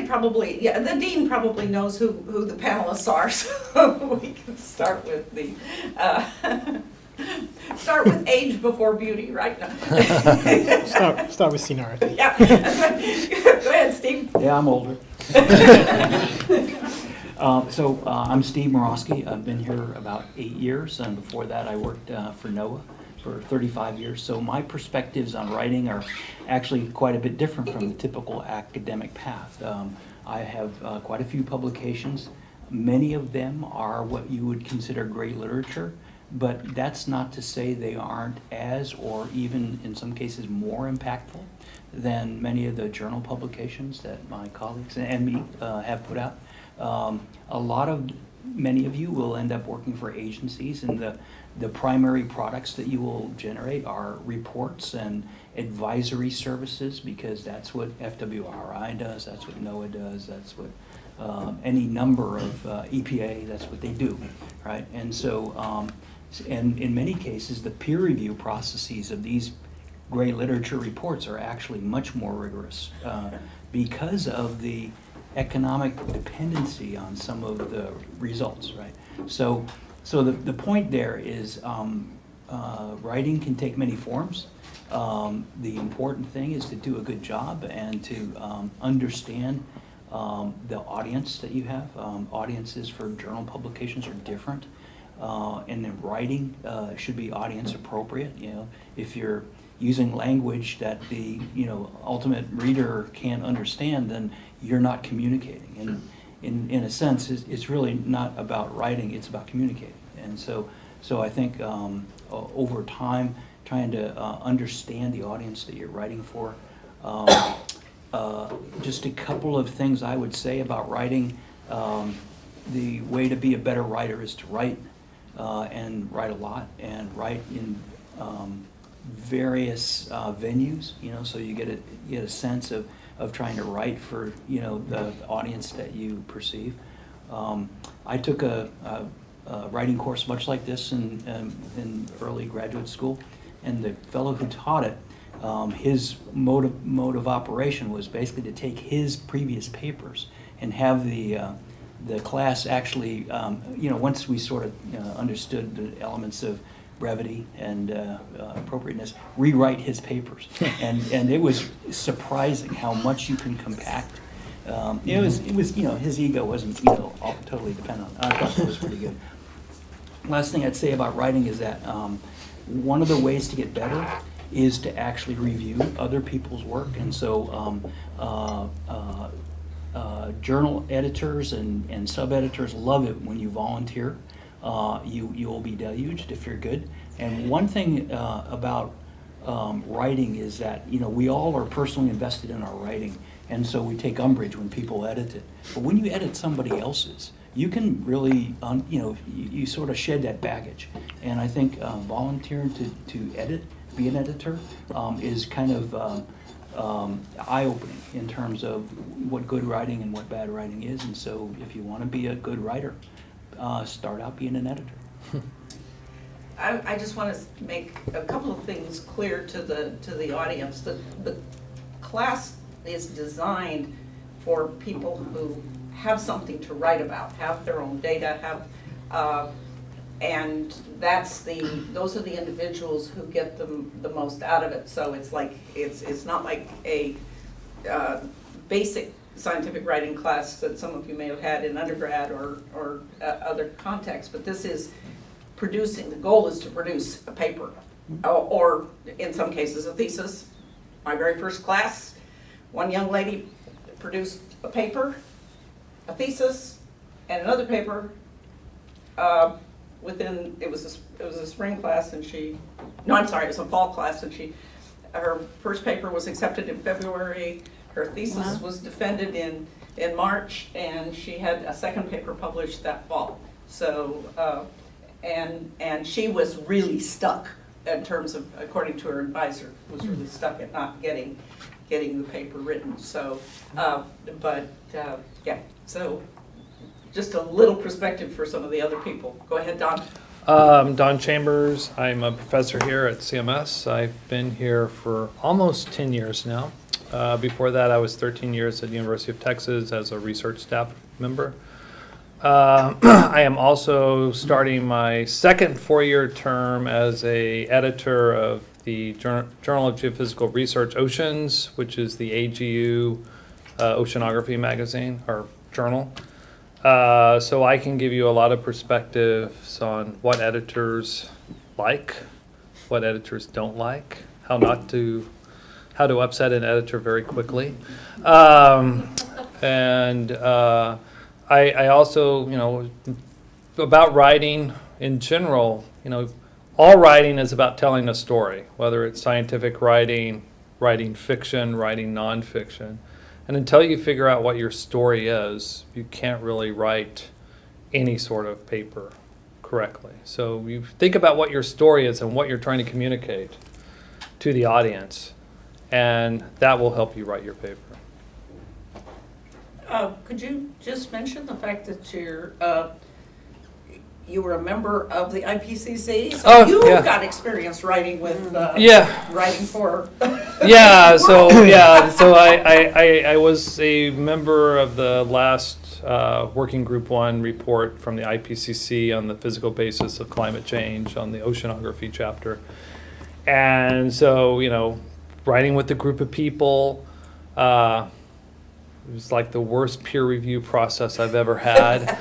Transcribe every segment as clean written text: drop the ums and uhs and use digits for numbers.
they probably, yeah, the dean probably knows who the panelists are, so we can start with the, start with age before beauty, right? No. Start with seniority. Yeah. Go ahead, Steve. Yeah, I'm older. I'm Steve Murawski. I've been here about 8 years, and before that I worked for NOAA for 35 years. So my perspectives on writing are actually quite a bit different from the typical academic path. I have quite a few publications. Many of them are what you would consider great literature, but that's not to say they aren't as, or even in some cases more impactful than many of the journal publications that my colleagues and me have put out. Many of you will end up working for agencies, and the primary products that you will generate are reports and advisory services, because that's what FWRI does, that's what NOAA does, that's what any number of EPA, that's what they do, right? And so, and in many cases, the peer review processes of these great literature reports are actually much more rigorous because of the economic dependency on some of the results, right? So the point there is writing can take many forms. The important thing is to do a good job and to understand the audience that you have. Audiences for journal publications are different. And then writing should be audience appropriate. You know, if you're using language that the ultimate reader can't understand, then you're not communicating. And in a sense, it's really not about writing; it's about communicating. And so I think over time, trying to understand the audience that you're writing for. Just a couple of things I would say about writing. The way to be a better writer is to write. And write a lot, and write in various venues, so you get a sense of trying to write for the audience that you perceive. I took a writing course much like this in early graduate school, and the fellow who taught it, his mode of operation was basically to take his previous papers and have the class actually, once we sort of understood the elements of brevity and appropriateness, rewrite his papers, and it was surprising how much you can compact. It was his ego wasn't all totally dependent on. I thought it was pretty good. Last thing I'd say about writing is that one of the ways to get better is to actually review other people's work, and so. Journal editors and sub-editors love it when you volunteer. You will be deluged if you're good. And one thing about writing is that we all are personally invested in our writing, and so we take umbrage when people edit it. But when you edit somebody else's, you can really you sort of shed that baggage. And I think volunteering to edit, be an editor, is kind of eye-opening in terms of what good writing and what bad writing is. And so if you want to be a good writer, start out being an editor. I just want to make a couple of things clear to the audience. The class is designed for people who have something to write about, have their own data, and those are the individuals who get the most out of it. So it's not like a basic scientific writing class that some of you may have had in undergrad or other contexts, but this is producing. The goal is to produce a paper, or in some cases a thesis. My very first class, one young lady produced a paper, a thesis, and another paper. It was a spring class, and it was a fall class, and her first paper was accepted in February. Her thesis was defended in March, and she had a second paper published that fall. So, and she was really stuck in terms of, according to her advisor, was really stuck at not getting the paper written. So, yeah. So, just a little perspective for some of the other people. Go ahead, Don. Don Chambers. I'm a professor here at CMS. I've been here for almost 10 years now. Before that, I was 13 years at the University of Texas as a research staff member. I am also starting my second four-year term as a editor of the Journal of Geophysical Research Oceans, which is the AGU oceanography magazine or journal. So I can give you a lot of perspectives on what editors like, what editors don't like, how to upset an editor very quickly. I also, about writing in general, all writing is about telling a story, whether it's scientific writing, writing fiction, writing nonfiction. And until you figure out what your story is, you can't really write any sort of paper correctly. So you think about what your story is and what you're trying to communicate to the audience, and that will help you write your paper. Could you just mention the fact that you were a member of the IPCC? So you got experience writing with writing for. So I was a member of the last Working Group 1 report from the IPCC on the physical basis of climate change on the oceanography chapter. And so, writing with a group of people, it was like the worst peer review process I've ever had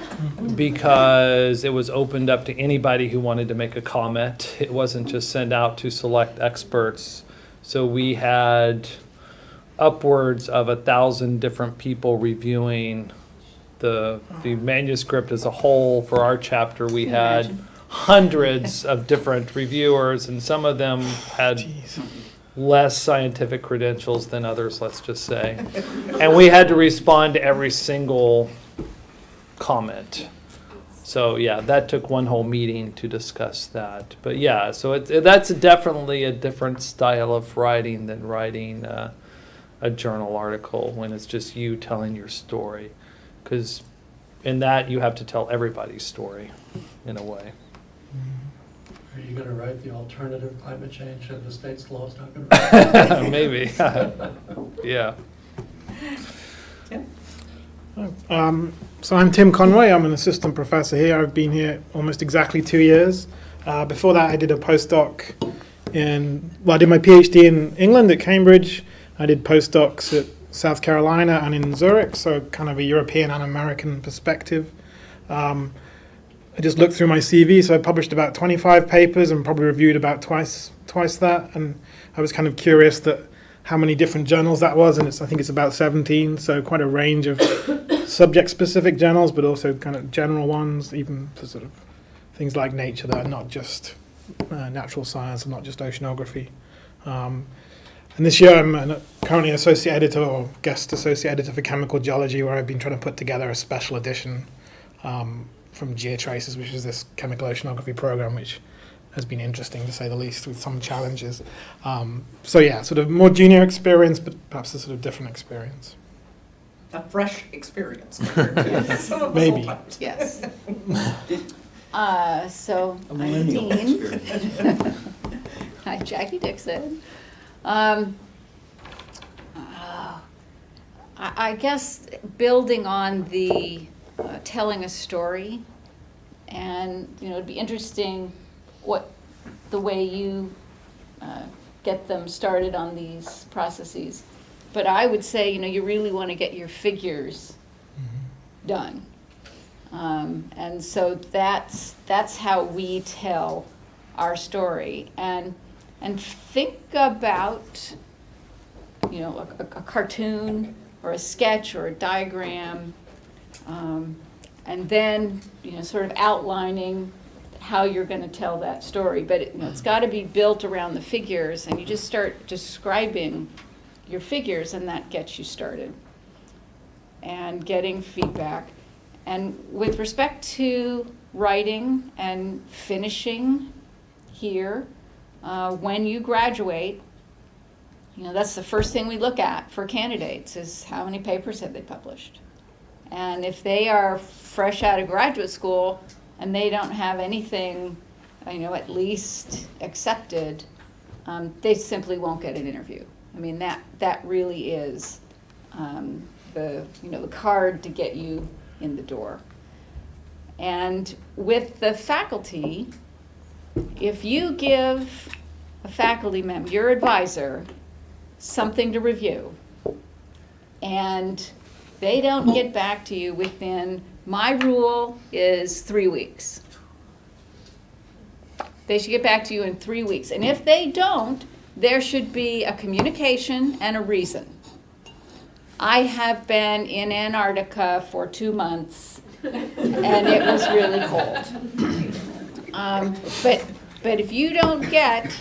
because it was opened up to anybody who wanted to make a comment. It wasn't just sent out to select experts. So we had upwards of 1,000 different people reviewing the manuscript as a whole. For our chapter, we had hundreds of different reviewers, and some of them had less scientific credentials than others, let's just say. And we had to respond to every single comment. So that took one whole meeting to discuss that. But so that's definitely a different style of writing than writing a journal article when it's just you telling your story. Because in that you have to tell everybody's story in a way. Are you going to write the alternative climate change and the state's law is not going to write? Maybe. Yeah. So I'm Tim Conway. I'm an assistant professor here. I've been here almost exactly 2 years. Before that, I did a postdoc I did my PhD in England at Cambridge. I did postdocs at South Carolina and in Zurich, so kind of a European and American perspective. I just looked through my CV, so I published about 25 papers and probably reviewed about twice that. And I was kind of curious that how many different journals that was, and I think it's about 17, so quite a range of subject-specific journals, but also kind of general ones, even for sort of things like Nature that are not just natural science and not just oceanography. And this year I'm currently associate editor or guest associate editor for chemical geology, where I've been trying to put together a special edition from GeoTraces, which is this chemical oceanography program, which has been interesting to say the least, with some challenges. Sort of more junior experience, but perhaps a sort of different experience. A fresh experience. Some of us Maybe. old-timers. Yes. So A I'm millennial Dean. experience. Hi, Jackie Dixon. I guess building on the telling a story, and it'd be interesting what the way you get them started on these processes. But I would say you really want to get your figures done, and so that's how we tell our story, and think about a cartoon or a sketch or a diagram. And then, sort of outlining how you're going to tell that story. But it's got to be built around the figures, and you just start describing your figures, and that gets you started. And getting feedback. And with respect to writing and finishing here, when you graduate, that's the first thing we look at for candidates is how many papers have they published. And if they are fresh out of graduate school and they don't have anything, at least accepted, they simply won't get an interview. I mean, that really is the card to get you in the door. And with the faculty, if you give a faculty member, your advisor, something to review, and they don't get back to you within, my rule is 3 weeks. They should get back to you in 3 weeks. And if they don't, there should be a communication and a reason. I have been in Antarctica for 2 months, and it was really cold. But if you don't get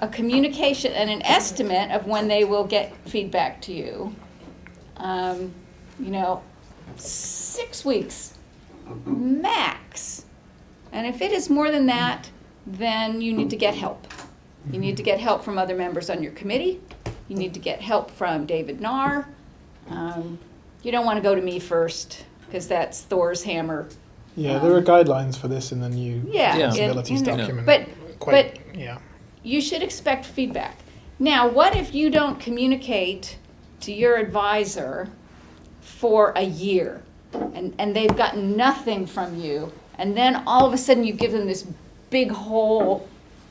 a communication and an estimate of when they will get feedback to you, 6 weeks max. And if it is more than that, then you need to get help. You need to get help from other members on your committee. You need to get help from David Narr. You don't want to go to me first, because that's Thor's hammer. Yeah, there are guidelines for this in the new disabilities document. But you should expect feedback. Now, what if you don't communicate to your advisor for a year, and they've gotten nothing from you, and then all of a sudden you give them this big whole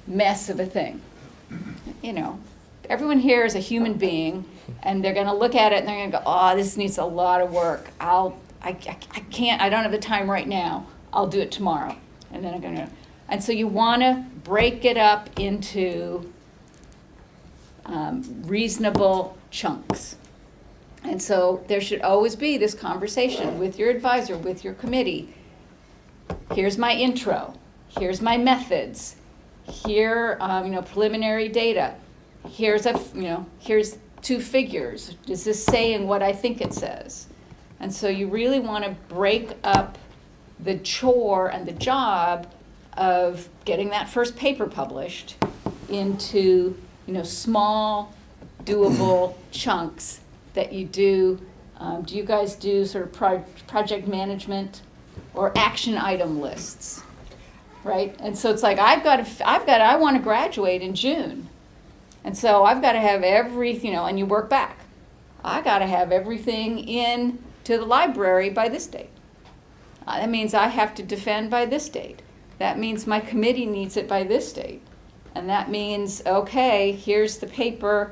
mess of a thing? Everyone here is a human being, and they're going to look at it and they're going to go, oh, this needs a lot of work. I can't, I don't have the time right now. I'll do it tomorrow. And then I'm going to, and so you want to break it up into reasonable chunks. And so there should always be this conversation with your advisor, with your committee. Here's my intro. Here's my methods. Here, preliminary data. Here's here's 2 figures. Is this saying what I think it says? And so you really want to break up the chore and the job of getting that first paper published into, small, doable chunks that you do. Do you guys do sort of project management or action item lists, right? And so it's like, I want to graduate in June. And so I've got to have everything, and you work back. I got to have everything in to the library by this date. That means I have to defend by this date. That means my committee needs it by this date. And that means, okay, here's the paper,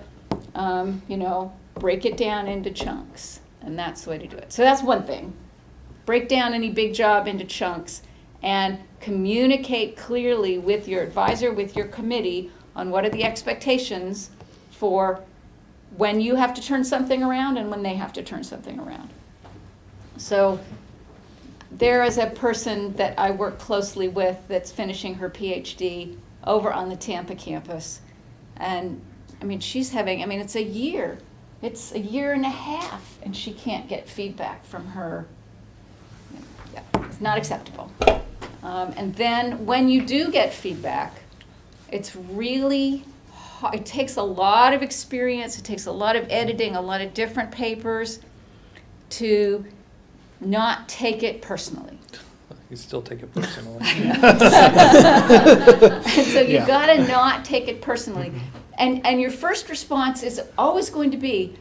break it down into chunks. And that's the way to do it. So that's one thing. Break down any big job into chunks and communicate clearly with your advisor, with your committee, on what are the expectations for when you have to turn something around and when they have to turn something around. So there is a person that I work closely with that's finishing her PhD over on the Tampa campus. And she's having, it's a year. It's a year and a half, and she can't get feedback from her. It's not acceptable. And then when you do get feedback, it's really hard. It takes a lot of experience. It takes a lot of editing, a lot of different papers to not take it personally. You still take it personally. And so you gotta not take it personally. And your first response is always going to be,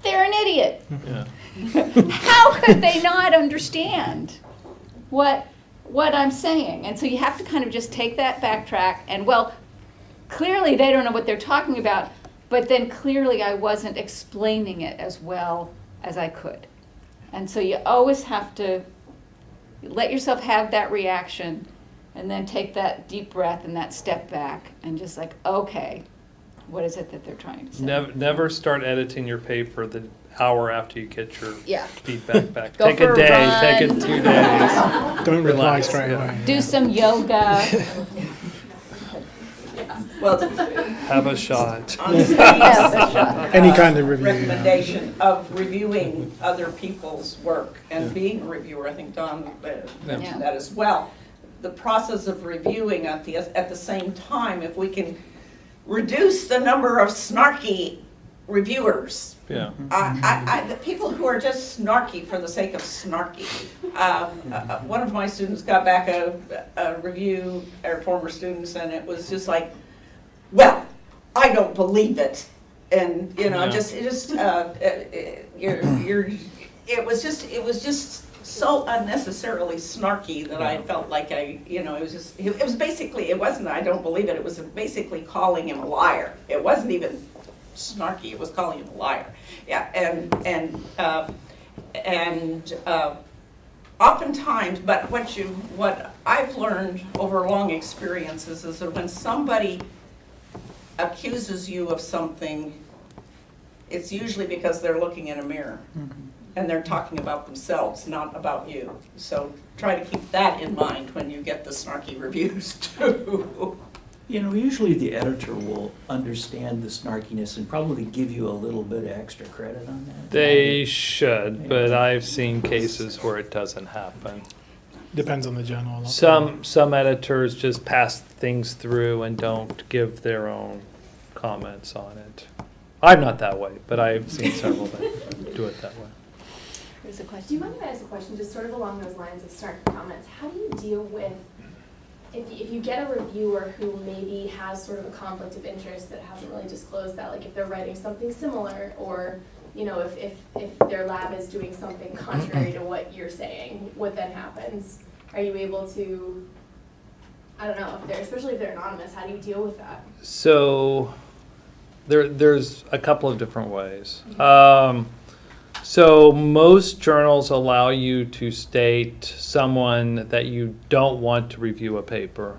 they're an idiot. Yeah. How could they not understand what I'm saying? And so you have to kind of just take that backtrack and, clearly they don't know what they're talking about, but then clearly I wasn't explaining it as well as I could. And so you always have to let yourself have that reaction and then take that deep breath and that step back and just like, okay, what is it that they're trying to say? Never start editing your paper the hour after you get your feedback back. Go Take for a a day, run. take it 2 days. Don't reply Relax, straight yeah. away. Do some yoga. Well, Have a shot. on the Any kind of review. recommendation of reviewing other people's work and being a reviewer, I think Don mentioned that as well. The process of reviewing at the same time, if we can reduce the number of snarky reviewers. Yeah. The people who are just snarky for the sake of snarky. One of my students got back a review, or former students, and it was just like, well, I don't believe it. And, you know, Yeah. it was just so unnecessarily snarky that I felt like it was basically, it wasn't, I don't believe it, it was basically calling him a liar. It wasn't even snarky, it was calling him a liar. Yeah, and oftentimes, but what I've learned over long experiences is that when somebody accuses you of something, it's usually because they're looking in a mirror and they're talking about themselves, not about you. So try to keep that in mind when you get the snarky reviews too. You know, usually the editor will understand the snarkiness and probably give you a little bit of extra credit on that. They should, but I've seen cases where it doesn't happen. Depends on the journal. a lot. Some editors just pass things through and don't give their own comments on it. I'm not that way, but I've seen several that do it that way. Here's a Do you question. mind if I ask a question, just sort of along those lines of snarky comments? How do you deal with, if you get a reviewer who maybe has sort of a conflict of interest that hasn't really disclosed that, like if they're writing something similar, or, you know, if their lab is doing something contrary to what you're saying, what then happens? Are you able to, I don't know, especially if they're anonymous, how do you deal with that? So there's a couple of different ways. So most journals allow you to state someone that you don't want to review a paper.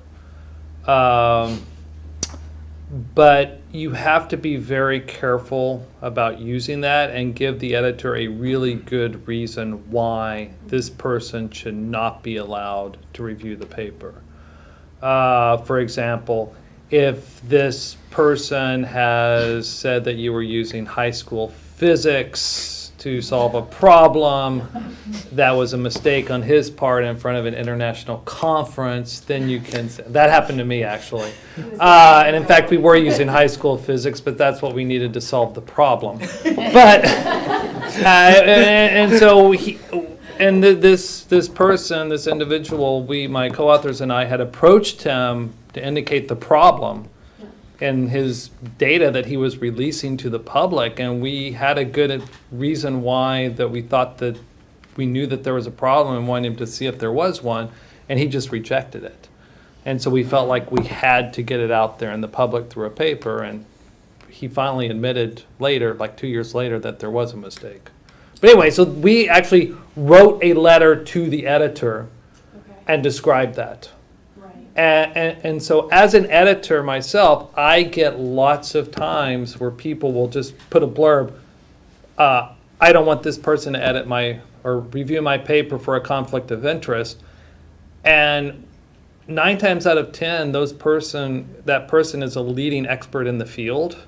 But you have to be very careful about using that and give the editor a really good reason why this person should not be allowed to review the paper. For example, if this person has said that you were using high school physics to solve a problem that was a mistake on his part in front of an international conference, then you can, that happened to me actually. And in fact, we were using high school physics, but that's what we needed to solve the problem. But, and so this person, this individual, my co-authors and I had approached him to indicate the problem and his data that he was releasing to the public, and we had a good reason why that we thought that we knew that there was a problem and wanted him to see if there was one, and he just rejected it. And so we felt like we had to get it out there in the public through a paper, and he finally admitted later, like 2 years later, that there was a mistake. But anyway, so we actually wrote a letter to the editor and described that. And so as an editor myself, I get lots of times where people will just put a blurb, I don't want this person to edit or review my paper for a conflict of interest. And 9 times out of 10, that person is a leading expert in the field.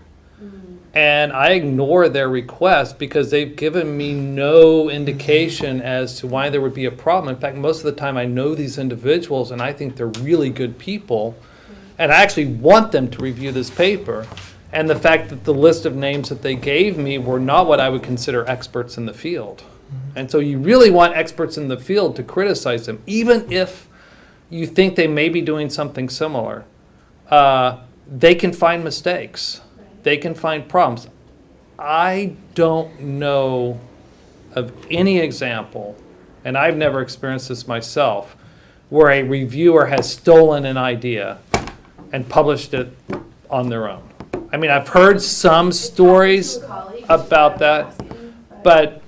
And I ignore their request because they've given me no indication as to why there would be a problem. In fact, most of the time I know these individuals and I think they're really good people. And I actually want them to review this paper. And the fact that the list of names that they gave me were not what I would consider experts in the field. And so you really want experts in the field to criticize them, even if you think they may be doing something similar. They can find mistakes. They can find problems. I don't know of any example, and I've never experienced this myself, where a reviewer has stolen an idea and published it on their own. I mean, I've heard some stories about that, but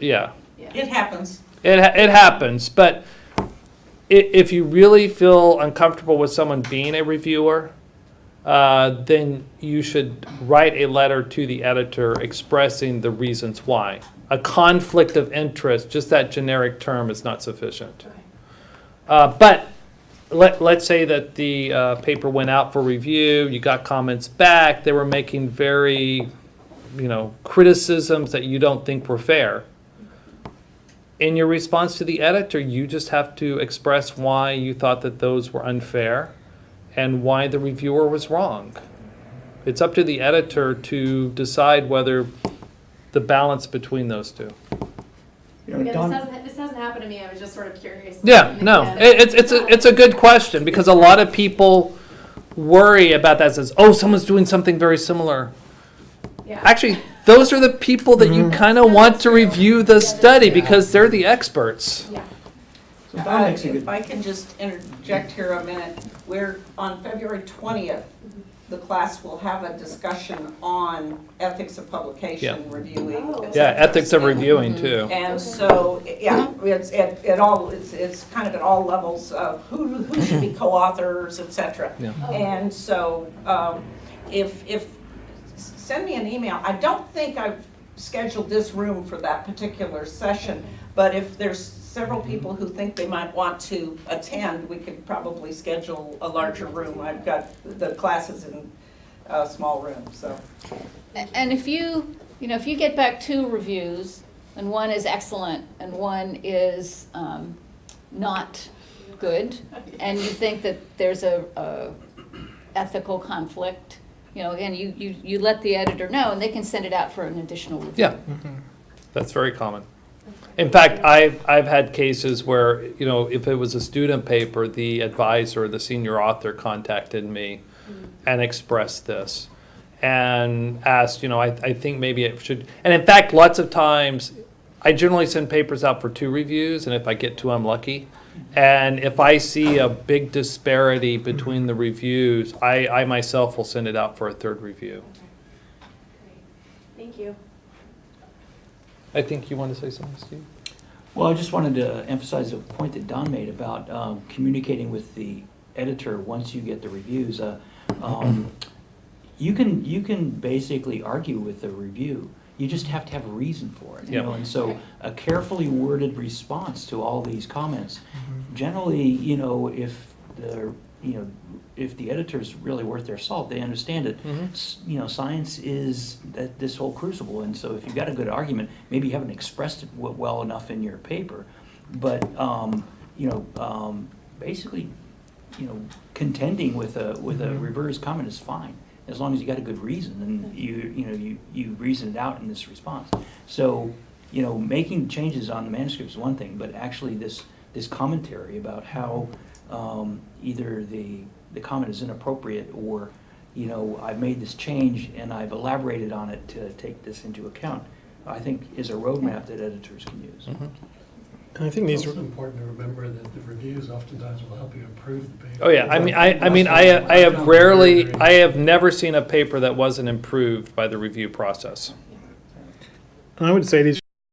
yeah. It happens. It happens, but if you really feel uncomfortable with someone being a reviewer, then you should write a letter to the editor expressing the reasons why. A conflict of interest, just that generic term, is not sufficient. But let's say that the paper went out for review, you got comments back, they were making very, criticisms that you don't think were fair. In your response to the editor, you just have to express why you thought that those were unfair and why the reviewer was wrong. It's up to the editor to decide whether the balance between those two. This hasn't happened to me, I was just sort of curious. Yeah, no, it's a good question because a lot of people worry about that as, oh, someone's doing something very similar. Yeah. Actually, those are the people that you kind of want to review the study because they're the experts. Yeah. So Don makes a If good, I can just interject here a minute, we're, on February 20th, the class will have a discussion on ethics of publication, reviewing. Oh. et Yeah, cetera. ethics of reviewing too. And so, yeah, it's kind of at all levels of who should be co-authors, et cetera. Yeah. And so, send me an email. I don't think I've scheduled this room for that particular session, but if there's several people who think they might want to attend, we could probably schedule a larger room. I've got the classes in a small room, so. And if you get back 2 reviews, and one is excellent and one is not good, and you think that there's a ethical conflict, again, you let the editor know, and they can send it out for an additional review. Yeah, that's very common. In fact, I've had cases where, if it was a student paper, the advisor, the senior author contacted me and expressed this and asked, I think maybe it should, and in fact, lots of times, I generally send papers out for 2 reviews, and if I get 2, I'm lucky. And if I see a big disparity between the reviews, I myself will send it out for a 3rd review. Thank you. I think you want to say something, Steve? well, I just wanted to emphasize a point that Don made about communicating with the editor once you get the reviews. You can basically argue with the review. You just have to have a reason for it, Yep. And so a carefully worded response to all these comments. Generally, if the editor's really worth their salt, they understand it. Science is this whole crucible, and so if you've got a good argument, maybe you haven't expressed it well enough in your paper, but basically, contending with a reverse comment is fine, as long as you got a good reason and you reason it out in this response. So, making changes on the manuscript is one thing, but actually this commentary about how either the comment is inappropriate or, I've made this change and I've elaborated on it to take this into account, I think is a roadmap that editors can use. And I think It's these. also important to remember that the reviews oftentimes will help you improve the paper. Oh yeah, I have never seen a paper that wasn't improved by the review process. And I would say these